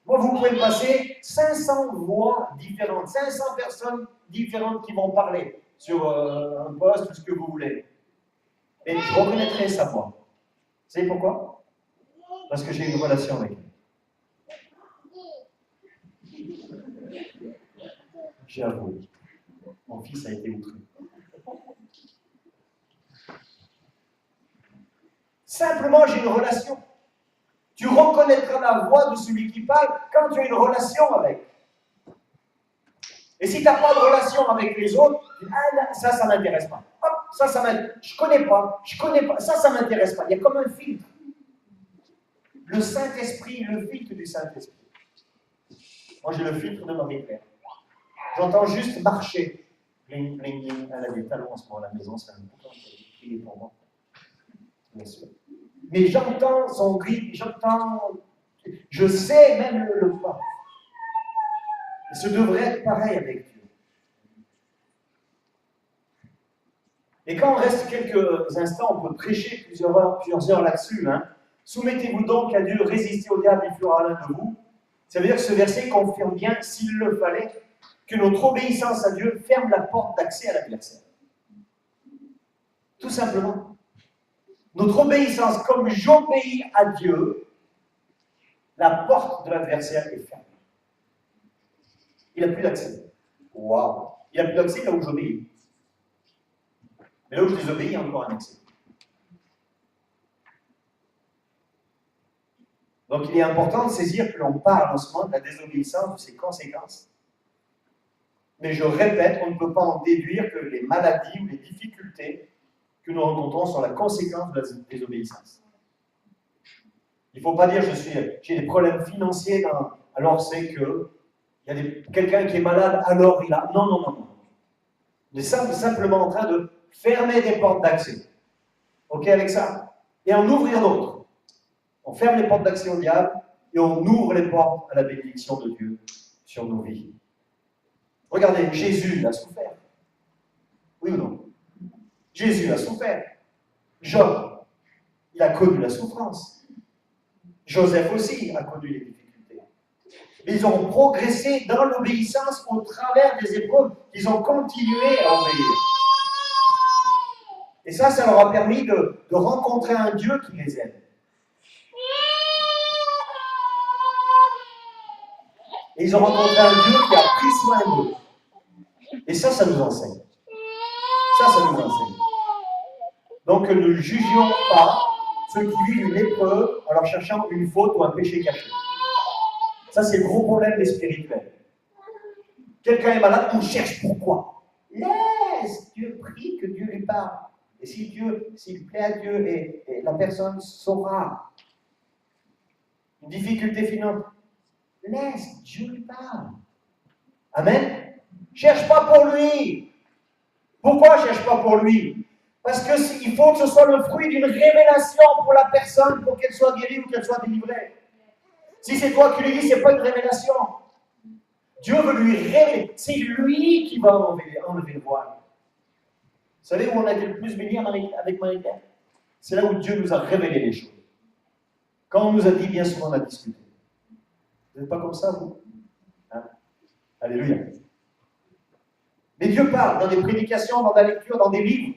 Moi, vous pouvez me passer 500 voix différentes, 500 personnes différentes qui vont parler sur un poste ou ce que vous voulez. Et je reconnaîtrai sa voix. Vous savez pourquoi? Parce que j'ai une relation avec elle. J'avoue, mon fils a été outré. Simplement, j'ai une relation. Tu reconnaîtras la voix de celui qui parle quand tu as une relation avec. Et si tu n'as pas de relation avec les autres, ça ne m'intéresse pas. Hop, ça m'intéresse. Je connais pas, ça ne m'intéresse pas. Il y a comme un filtre. Le Saint-Esprit, le filtre du Saint-Esprit. Moi, j'ai le filtre de Marie-Claire. J'entends juste marcher. Bling, bling, bling. Elle a des talons en ce moment à la maison, c'est un bouton qui est pour moi. Bien sûr. Mais j'entends son cri, je sais même le pas. Et ce devrait être pareil avec Dieu. Et quand on reste quelques instants, on peut prêcher plusieurs heures là-dessus. Soumettez-vous donc à Dieu, résistez au diable, il fera l'un de vous. Ça veut dire que ce verset confirme bien, s'il le fallait, que notre obéissance à Dieu ferme la porte d'accès à l'adversaire. Tout simplement. Notre obéissance, comme j'obéis à Dieu, la porte de l'adversaire est fermée. Il n'a plus d'accès. Waouh! Il n'a plus d'accès là où j'obéis. Mais là où je désobéis, il y a encore un accès. Donc il est important de saisir que l'on parle en ce moment de la désobéissance, de ses conséquences. Mais je répète, on ne peut pas en déduire que les maladies ou les difficultés que nous rencontrons sont la conséquence de la désobéissance. Il ne faut pas dire j'ai des problèmes financiers, alors c'est que il y a quelqu'un qui est malade, alors il a... Non. On est simplement en train de fermer des portes d'accès. OK avec ça? Et en ouvrir d'autres. On ferme les portes d'accès au diable et on ouvre les portes à la bénédiction de Dieu sur nos vies. Regardez, Jésus a souffert. Oui ou non? Jésus a souffert. Job, il a connu la souffrance. Joseph aussi a connu les difficultés. Ils ont progressé dans l'obéissance au travers des épreuves. Ils ont continué à obéir. Et ça leur a permis de rencontrer un Dieu qui les aime. Et ils ont rencontré un Dieu qui a pris soin d'eux. Et ça nous enseigne. Ça nous enseigne. Donc ne jugions pas ceux qui vivent une épreuve en leur cherchant une faute ou un péché caché. Ça, c'est le gros problème des spirituels. Quelqu'un est malade, on cherche pourquoi. Laisse Dieu prie que Dieu lui parle. Et s'il plaît à Dieu, et la personne saura. Une difficulté financière. Laisse Dieu lui parle. Amen. Cherche pas pour lui. Pourquoi cherche pas pour lui? Parce qu'il faut que ce soit le fruit d'une révélation pour la personne, pour qu'elle soit guérie ou qu'elle soit délivrée. Si c'est toi qui lui dis, ce n'est pas une révélation. Dieu veut lui révéler. C'est lui qui va enlever le voile. Vous savez où on a été le plus béni avec Marie-Claire? C'est là où Dieu nous a révélé les choses. Quand on nous a dit, bien souvent, on a discuté. Vous n'êtes pas comme ça, vous? Hein? Alléluia. Mais Dieu parle dans des prédications, dans la lecture, dans des livres,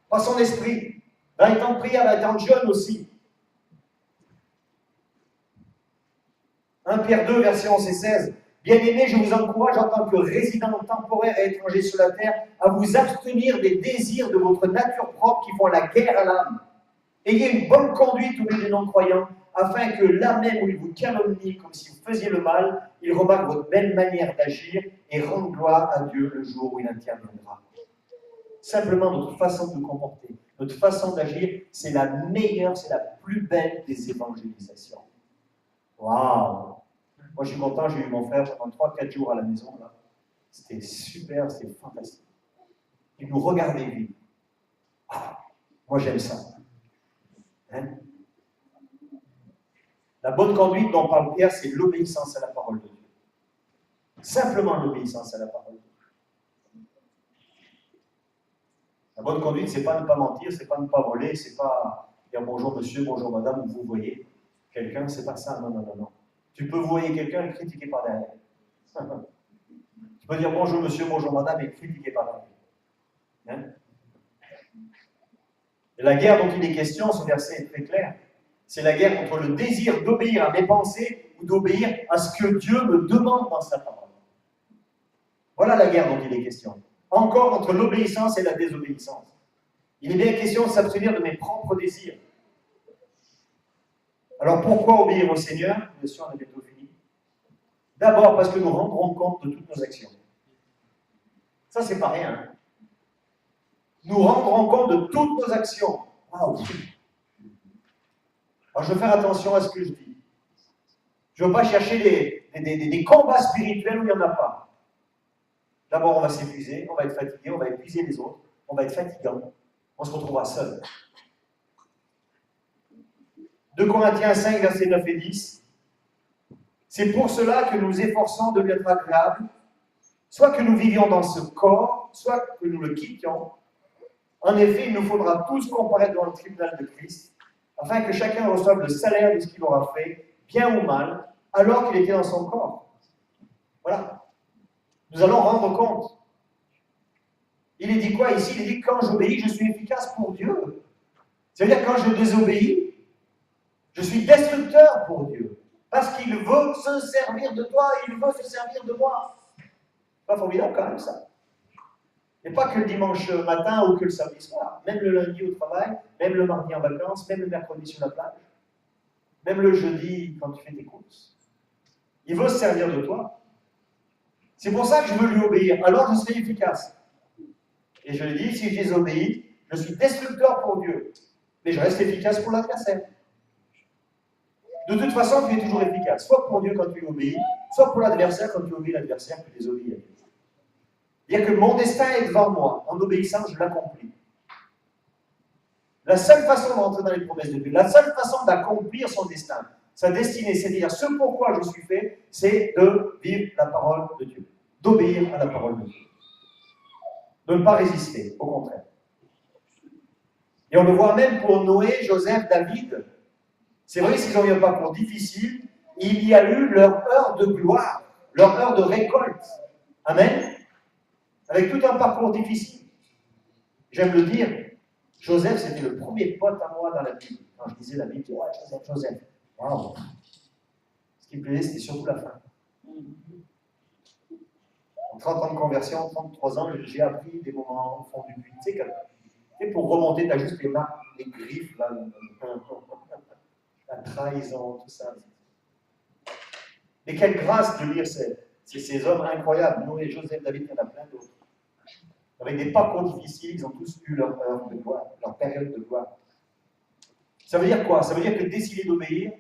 par son esprit, dans les temps de prière, dans les temps de jeûne aussi. 1 Pierre 2, verset 11 et 16. Bien-aimés, je vous encourage en tant que résidents temporaires et étrangers sur la terre à vous abstenir des désirs de votre nature propre qui font la guerre à l'âme. Ayez une bonne conduite au milieu des non-croyants, afin que là même où ils vous calomnient comme si vous faisiez le mal, ils remarquent votre belle manière d'agir et rendent gloire à Dieu le jour où il interviendra. Simplement, notre façon de nous comporter, notre façon d'agir, c'est la meilleure, c'est la plus belle des évangélisations. Waouh! Moi, je suis content, j'ai eu mon frère pendant 3-4 jours à la maison. Là. C'était super, c'était fantastique. Il nous regardait vivre. Ah, moi, j'aime ça. Hein? La bonne conduite dont parle Pierre, c'est l'obéissance à la parole de Dieu. Simplement l'obéissance à la parole de Dieu. La bonne conduite, c'est pas ne pas mentir, c'est pas ne pas voler, c'est pas dire bonjour monsieur, bonjour madame, ou vous voyez quelqu'un, c'est pas ça, non, non, non, non. Tu peux voyer quelqu'un et le critiquer par derrière. Tu peux dire bonjour monsieur, bonjour madame et le critiquer par derrière. Hein? Et la guerre dont il est question, ce verset est très clair. C'est la guerre contre le désir d'obéir à mes pensées ou d'obéir à ce que Dieu me demande dans sa parole. Voilà la guerre dont il est question. Encore entre l'obéissance et la désobéissance. Il est bien question de s'abstenir de mes propres désirs. Alors pourquoi obéir au Seigneur? Bien sûr, on a bientôt fini. D'abord parce que nous rendrons compte de toutes nos actions. Ça, c'est pas rien. Nous rendrons compte de toutes nos actions. Waouh! Alors je vais faire attention à ce que je dis. Je ne veux pas chercher des combats spirituels où il n'y en a pas. D'abord, on va s'épuiser, on va être fatigué, on va épuiser les autres, on va être fatigant, on se retrouvera seul. 2 Corinthiens 5, versets 9 et 10. C'est pour cela que nous efforçons de lui être agréables, soit que nous vivions dans ce corps, soit que nous le quittions. En effet, il nous faudra tous comparaître devant le tribunal de Christ, afin que chacun reçoive le salaire de ce qu'il aura fait, bien ou mal, alors qu'il était dans son corps. Voilà. Nous allons rendre compte. Il est dit quoi ici? Il est dit que quand j'obéis, je suis efficace pour Dieu. C'est-à-dire quand je désobéis, je suis destructeur pour Dieu. Parce qu'il veut se servir de toi, il veut se servir de moi. C'est pas formidable quand même ça. Et pas que le dimanche matin ou que le samedi soir. Même le lundi au travail, même le mardi en vacances, même le mercredi sur la plage, même le jeudi quand tu fais tes courses. Il veut se servir de toi. C'est pour ça que je veux lui obéir. Alors je serai efficace. Et je lui dis, si je désobéis, je suis destructeur pour Dieu. Mais je reste efficace pour l'adversaire. De toute façon, tu es toujours efficace. Soit pour Dieu quand tu lui obéis, soit pour l'adversaire quand tu obéis l'adversaire, tu désobéis à Dieu. C'est-à-dire que mon destin est devant moi. En obéissant, je l'accomplis. La seule façon d'entrer dans les promesses de Dieu, la seule façon d'accomplir son destin, sa destinée, c'est-à-dire ce pourquoi je suis fait, c'est de vivre la parole de Dieu. D'obéir à la parole de Dieu. De ne pas résister, au contraire. Et on le voit même pour Noé, Joseph, David. C'est vrai qu'ils ont eu un parcours difficile, il y a eu leur heure de gloire, leur heure de récolte. Amen. Avec tout un parcours difficile. J'aime le dire, Joseph, c'était le premier pote à moi dans la Bible. Quand je lisais la Bible, je disais, ouais, Joseph, Joseph. Wow. Ce qui me plaisait, c'était surtout la fin. En 30 ans de conversion, 33 ans, j'ai appris des moments au fond du puits. Tu sais, pour remonter, tu as juste les marques, les griffes, là, la trahison, tout ça. Mais quelle grâce de lire ces hommes incroyables, Noé, Joseph, David, il y en a plein d'autres. Avec des parcours difficiles, ils ont tous eu leur heure de gloire, leur période de gloire. Ça veut dire quoi? Ça veut dire que décider d'obéir,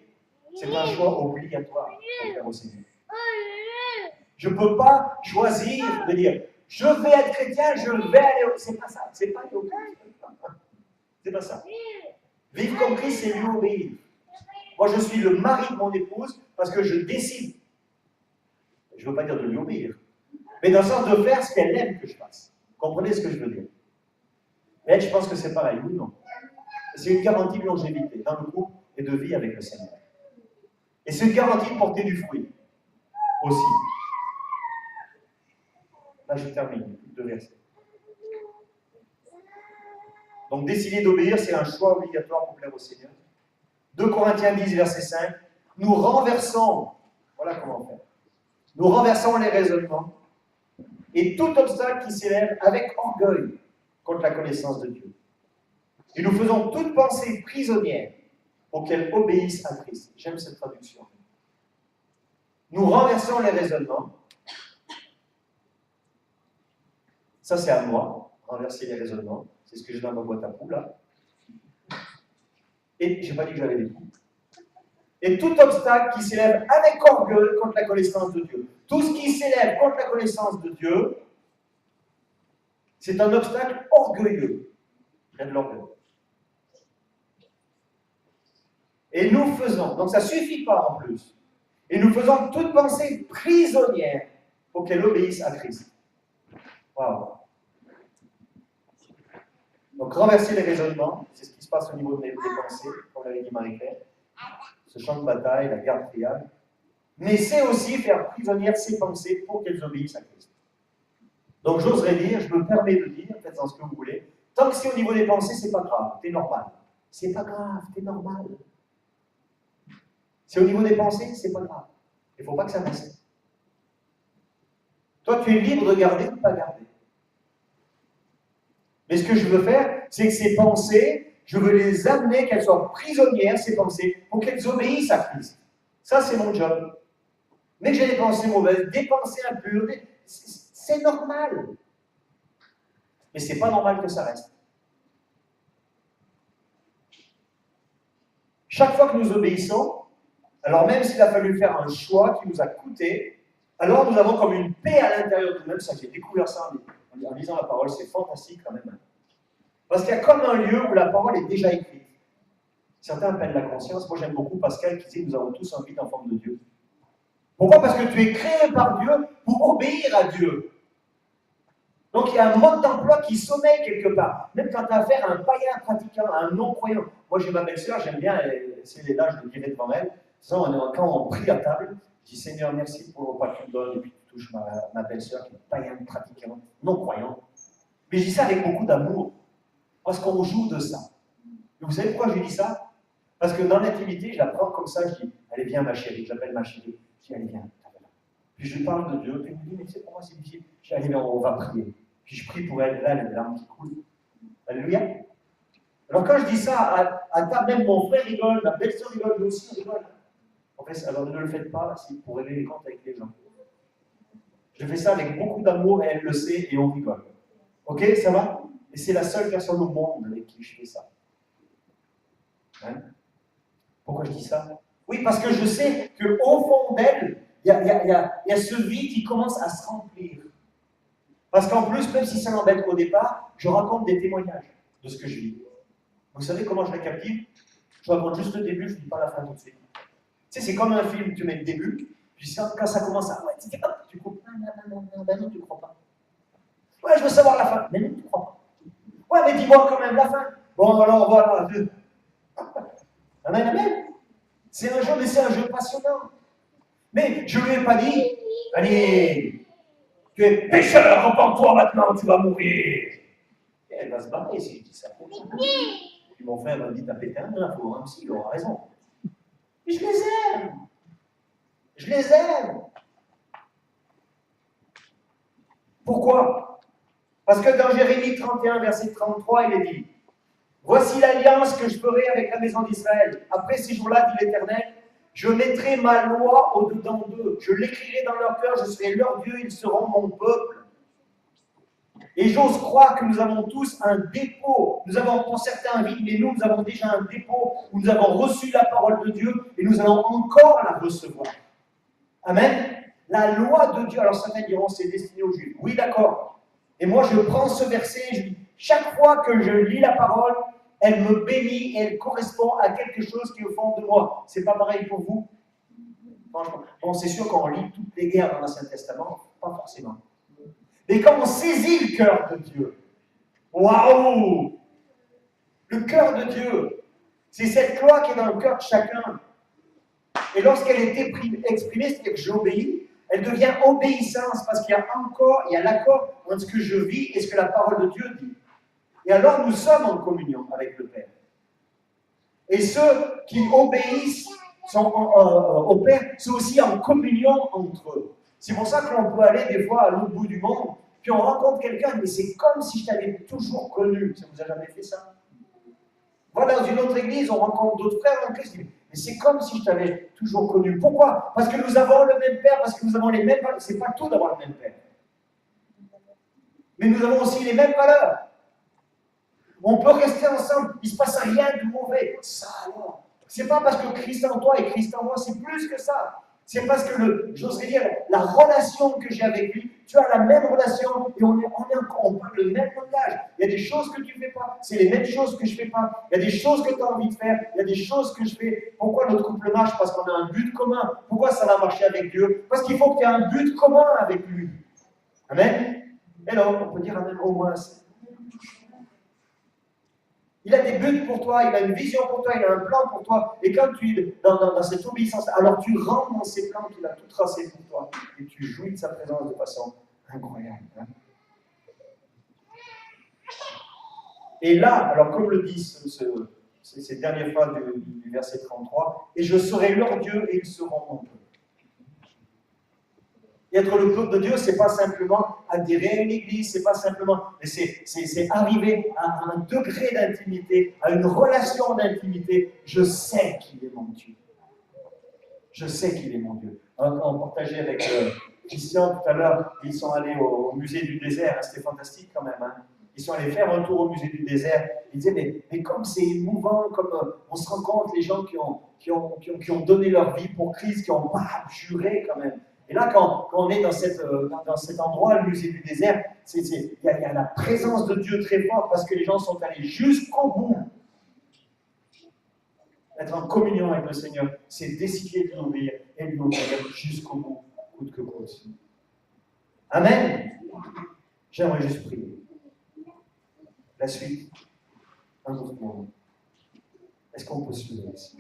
c'est un choix obligatoire pour faire au Seigneur. Je ne peux pas choisir de dire je vais être chrétien, je vais aller au... C'est pas ça, c'est pas aller au culte. C'est pas ça. Vivre comme Christ, c'est lui obéir. Moi, je suis le mari de mon épouse parce que je décide. Je ne veux pas dire de lui obéir, mais dans le sens de faire ce qu'elle aime que je fasse. Comprenez ce que je veux dire? Elle, je pense que c'est pareil, oui ou non? C'est une garantie de longévité dans le couple et de vie avec le Seigneur. Et c'est une garantie de porter du fruit aussi. Là, je termine, 2 versets. Donc, décider d'obéir, c'est un choix obligatoire pour plaire au Seigneur. 2 Corinthiens 10, verset 5. Nous renversons, voilà comment faire. Nous renversons les raisonnements et tout obstacle qui s'élève avec orgueil contre la connaissance de Dieu. Et nous faisons toute pensée prisonnière pour qu'elle obéisse à Christ. J'aime cette traduction. Nous renversons les raisonnements. Ça, c'est à moi, renverser les raisonnements. C'est ce que j'ai dans ma boîte à poules, là. Et je n'ai pas dit que j'avais des poules. Et tout obstacle qui s'élève avec orgueil contre la connaissance de Dieu. Tout ce qui s'élève contre la connaissance de Dieu, c'est un obstacle orgueilleux. Il y a de l'orgueil. Et nous faisons, donc ça ne suffit pas en plus, et nous faisons toute pensée prisonnière pour qu'elle obéisse à Christ. Waouh! Donc renverser les raisonnements, c'est ce qui se passe au niveau des pensées, comme l'avait dit Marie-Claire, ce champ de bataille, la guerre triade, mais c'est aussi faire prisonnière ces pensées pour qu'elles obéissent à Christ. Donc j'oserais dire, je me permets de dire, faites-en ce que vous voulez, tant que c'est au niveau des pensées, c'est pas grave, t'es normal. C'est pas grave, t'es normal. C'est au niveau des pensées, c'est pas grave. Il ne faut pas que ça reste. Toi, tu es libre de garder ou de ne pas garder. Mais ce que je veux faire, c'est que ces pensées, je veux les amener, qu'elles soient prisonnières, ces pensées, pour qu'elles obéissent à Christ. Ça, c'est mon job. Mais que j'ai des pensées mauvaises, des pensées impures, c'est normal. Mais ce n'est pas normal que ça reste. Chaque fois que nous obéissons, alors même s'il a fallu faire un choix qui nous a coûté, alors nous avons comme une paix à l'intérieur de nous-mêmes. Ça, j'ai découvert ça en lisant la parole, c'est fantastique quand même. Parce qu'il y a comme un lieu où la parole est déjà écrite. Certains appellent la conscience. Moi, j'aime beaucoup Pascal qui dit que nous avons tous un vide en forme de Dieu. Pourquoi? Parce que tu es créé par Dieu pour obéir à Dieu. Donc il y a un mode d'emploi qui sommeille quelque part. Même quand tu as affaire à un païen pratiquant, à un non-croyant. Moi, j'ai ma belle-sœur, j'aime bien, si elle est là, je le dirai devant elle. Quand on prie à table, je dis Seigneur, merci pour le repas que tu me donnes, et puis tu touches ma belle-sœur qui est païenne pratiquant, non-croyant. Mais je dis ça avec beaucoup d'amour, parce qu'on joue de ça. Et vous savez pourquoi je lui dis ça? Parce que dans l'intimité, je la prends comme ça, je dis allez, viens ma chérie, je l'appelle ma chérie. Je dis allez, viens. Puis je lui parle de Dieu, puis elle me dit mais c'est pour moi c'est difficile. Je dis allez, viens, on va prier. Puis je prie pour elle, là, elle a des larmes qui coulent. Alléluia. Alors quand je dis ça, à table, même mon frère rigole, ma belle-sœur rigole, lui aussi rigole. En fait, alors ne le faites pas pour régler les comptes avec les gens. Je fais ça avec beaucoup d'amour et elle le sait et on rigole. Ok, ça va? Et c'est la seule personne au monde avec qui je fais ça. Hein? Pourquoi je dis ça? Oui, parce que je sais qu'au fond d'elle, il y a ce vide qui commence à se remplir. Parce qu'en plus, même si ça m'embête au départ, je raconte des témoignages de ce que je vis. Vous savez comment je la captive? Je raconte juste le début, je ne dis pas la fin tout de suite. Tu sais, c'est comme un film, tu mets le début, puis quand ça commence à... Ouais, tu coupes. Non, tu ne crois pas. Ouais, je veux savoir la fin. Mais non, tu ne crois pas. Ouais, mais dis-moi quand même la fin. Bon, alors voilà. Amen, amen. C'est un jeu, mais c'est un jeu passionnant. Mais je ne lui ai pas dit, allez, tu es pécheur, repens-toi maintenant, tu vas mourir. Et elle va se barrer si je dis ça. Puis mon frère m'a dit, t'as pété un drapeau, hein, si, il aura raison. Mais je les aime. Je les aime. Pourquoi? Parce que dans Jérémie 31, verset 33, il est dit « Voici l'alliance que je ferai avec la maison d'Israël. Après ces jours-là, dit l'Éternel, je mettrai ma loi au-dedans d'eux. Je l'écrirai dans leur cœur, je serai leur Dieu, ils seront mon peuple. » Et j'ose croire que nous avons tous un dépôt. Nous avons pour certains un vide, mais nous avons déjà un dépôt où nous avons reçu la parole de Dieu et nous allons encore la recevoir. Amen. La loi de Dieu, alors certains diront c'est destiné aux Juifs. Oui, d'accord. Et moi, je prends ce verset et je dis, chaque fois que je lis la parole, elle me bénit et elle correspond à quelque chose qui est au fond de moi. C'est pas pareil pour vous? Franchement. Bon, c'est sûr qu'on lit toutes les guerres dans l'Ancien Testament, pas forcément. Mais quand on saisit le cœur de Dieu, waouh! Le cœur de Dieu, c'est cette loi qui est dans le cœur de chacun. Et lorsqu'elle est exprimée, c'est-à-dire que j'obéis, elle devient obéissance parce qu'il y a l'accord entre ce que je vis et ce que la parole de Dieu dit. Et alors nous sommes en communion avec le Père. Et ceux qui obéissent au Père sont aussi en communion entre eux. C'est pour ça que l'on peut aller des fois à l'autre bout du monde, puis on rencontre quelqu'un, mais c'est comme si je t'avais toujours connu. Ça vous a jamais fait ça? Voilà, dans une autre église, on rencontre d'autres frères en Christ, mais c'est comme si je t'avais toujours connu. Pourquoi? Parce que nous avons le même Père, parce que nous avons les mêmes valeurs. C'est pas tout d'avoir le même Père. Mais nous avons aussi les mêmes valeurs. On peut rester ensemble, il ne se passe rien de mauvais. Ça alors. C'est pas parce que Christ en toi et Christ en moi, c'est plus que ça. C'est parce que, j'oserais dire, la relation que j'ai avec lui, tu as la même relation et on parle le même langage. Il y a des choses que tu ne fais pas, c'est les mêmes choses que je ne fais pas. Il y a des choses que tu as envie de faire, il y a des choses que je fais. Pourquoi notre couple marche? Parce qu'on a un but commun. Pourquoi ça va marcher avec Dieu? Parce qu'il faut que tu aies un but commun avec lui. Amen? Et non, on peut dire Amen au moins. Il a des buts pour toi, il a une vision pour toi, il a un plan pour toi. Et quand tu es dans cette obéissance, alors tu rentres dans ces plans qu'il a tout tracés pour toi. Et tu jouis de sa présence de façon incroyable. Hein? Et là, alors comme le dit ces dernières phrases du verset 33, et je serai leur Dieu et ils seront mon peuple. Et être le peuple de Dieu, ce n'est pas simplement adhérer à une église, c'est pas simplement, mais c'est arriver à un degré d'intimité, à une relation d'intimité. Je sais qu'il est mon Dieu. Je sais qu'il est mon Dieu. On partageait avec Christian tout à l'heure, ils sont allés au musée du désert, hein, c'était fantastique quand même. Hein. Ils sont allés faire un tour au musée du désert. Ils disaient, mais comme c'est émouvant, comme on se rend compte, les gens qui ont donné leur vie pour Christ, qui ont juré quand même. Et là, quand on est dans cet endroit, le musée du désert, il y a la présence de Dieu très forte parce que les gens sont allés jusqu'au bout. Être en communion avec le Seigneur, c'est décider de lui obéir et de lui obéir jusqu'au bout, coûte que coûte. Amen. J'aimerais juste prier. La suite, un autre moment. Est-ce qu'on peut se lever ici?